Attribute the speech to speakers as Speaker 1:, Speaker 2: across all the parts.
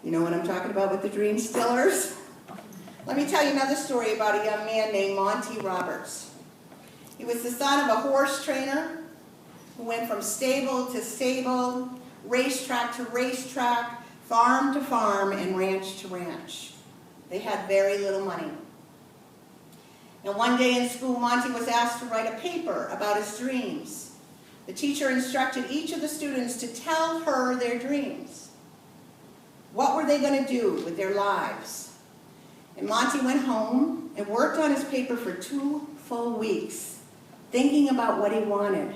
Speaker 1: You know what I'm talking about with the dream stillers? Let me tell you another story about a young man named Monty Roberts. He was the son of a horse trainer who went from stable to stable, racetrack to racetrack, farm to farm, and ranch to ranch. They had very little money. And one day in school, Monty was asked to write a paper about his dreams. The teacher instructed each of the students to tell her their dreams. What were they going to do with their lives? And Monty went home and worked on his paper for 2 full weeks, thinking about what he wanted.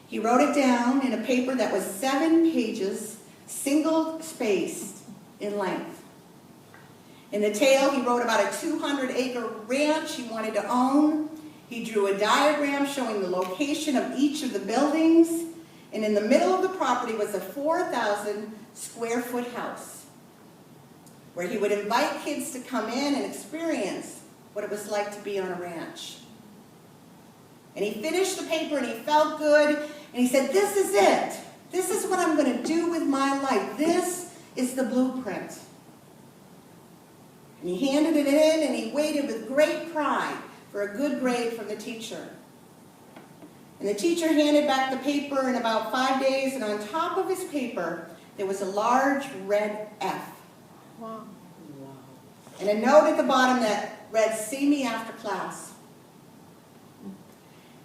Speaker 1: He wrote it down in a paper that was 7 pages, single-spaced in length. In the tale, he wrote about a 200-acre ranch he wanted to own. He drew a diagram showing the location of each of the buildings, and in the middle of the property was a 4,000-square-foot house where he would invite kids to come in and experience what it was like to be on a ranch. And he finished the paper and he felt good, and he said, "This is it. This is what I'm going to do with my life. This is the blueprint." And he handed it in and he waited with great pride for a good grade from the teacher. And the teacher handed back the paper in about 5 days, and on top of his paper, there was a large red F.
Speaker 2: Wow.
Speaker 1: And a note at the bottom that read, "See me after class."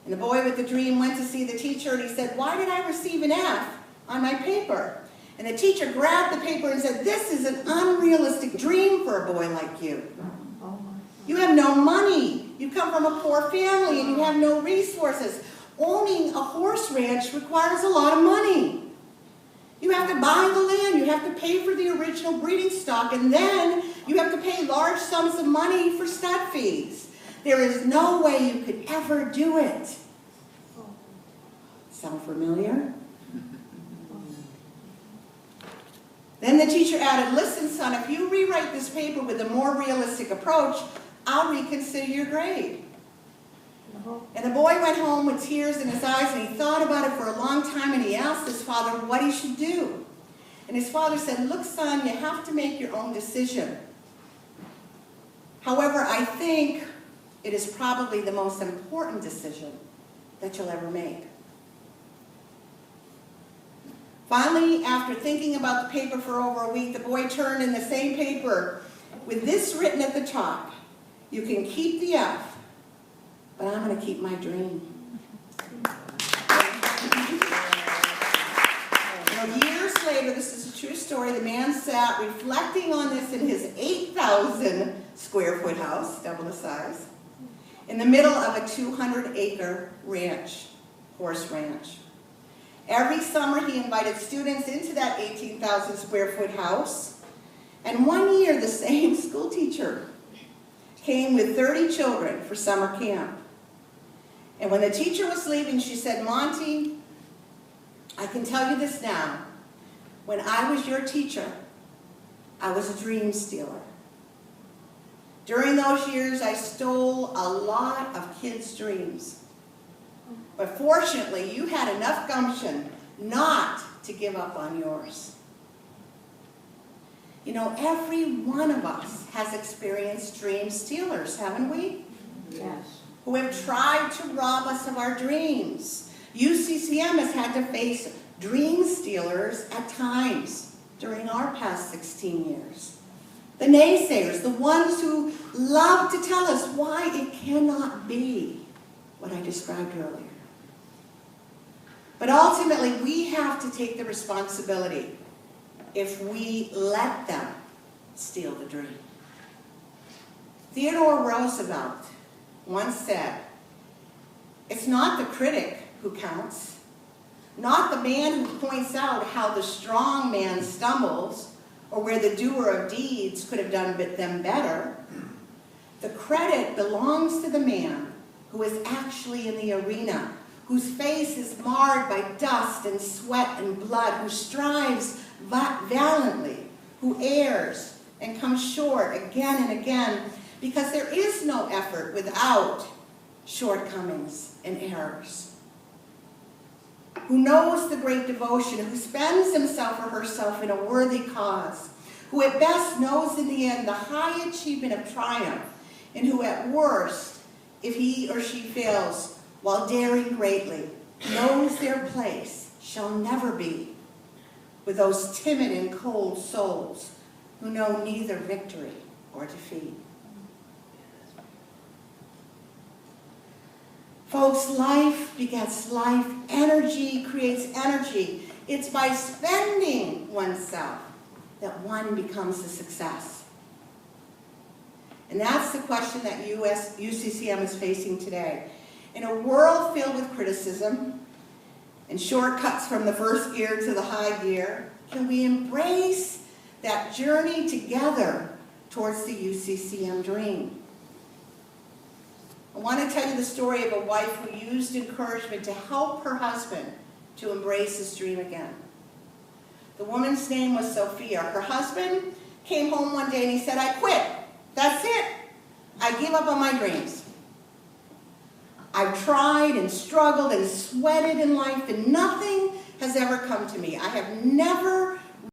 Speaker 1: And the boy with the dream went to see the teacher, and he said, "Why did I receive an F on my paper?" And the teacher grabbed the paper and said, "This is an unrealistic dream for a boy like you. You have no money. You come from a poor family and you have no resources. Owning a horse ranch requires a lot of money. You have to buy the land, you have to pay for the original breeding stock, and then you have to pay large sums of money for stud fees. There is no way you could ever do it." Sound familiar? Then the teacher added, "Listen, son, if you rewrite this paper with a more realistic approach, I'll reconsider your grade." And the boy went home with tears in his eyes, and he thought about it for a long time, and he asked his father what he should do. And his father said, "Look, son, you have to make your own decision. However, I think it is probably the most important decision that you'll ever make." Finally, after thinking about the paper for over a week, the boy turned in the same paper with this written at the top: "You can keep the F, but I'm going to keep my dream." Years later, this is a true story, the man sat reflecting on this in his 8,000-square-foot house, double the size, in the middle of a 200-acre ranch, horse ranch. Every summer he invited students into that 18,000-square-foot house, and one year the same school teacher came with 30 children for summer camp. And when the teacher was leaving, she said, "Monty, I can tell you this now. When I was your teacher, I was a dream stealer. During those years, I stole a lot of kids' dreams. But fortunately, you had enough gumption not to give up on yours." You know, every one of us has experienced dream stealers, haven't we?
Speaker 2: Yes.
Speaker 1: Who have tried to rob us of our dreams. UCCM has had to face dream stealers at times during our past 16 years. The naysayers, the ones who love to tell us why it cannot be what I described earlier. But ultimately, we have to take the responsibility if we let them steal the dream. Theodore Roosevelt once said, "It's not the critic who counts, not the man who points out how the strong man stumbles or where the doer of deeds could have done them better. The credit belongs to the man who is actually in the arena, whose face is marred by dust and sweat and blood, who strives valiantly, who errs and comes short again and again, because there is no effort without shortcomings and errors. Who knows the great devotion, who spends himself or herself in a worthy cause, who at best knows in the end the high achievement of triumph, and who at worst, if he or she fails while daring greatly, knows their place shall never be with those timid and cold souls who know neither victory or defeat. Folks, life begets life. Energy creates energy. It's by spending oneself that one becomes a success. And that's the question that UCCM is facing today. In a world filled with criticism and shortcuts from the first gear to the high gear, can we embrace that journey together towards the UCCM dream? I want to tell you the story of a wife who used encouragement to help her husband to embrace his dream again. The woman's name was Sophia. Her husband came home one day and he said, "I quit. That's it. I give up on my dreams. I've tried and struggled and sweated in life and nothing has ever come to me. I have never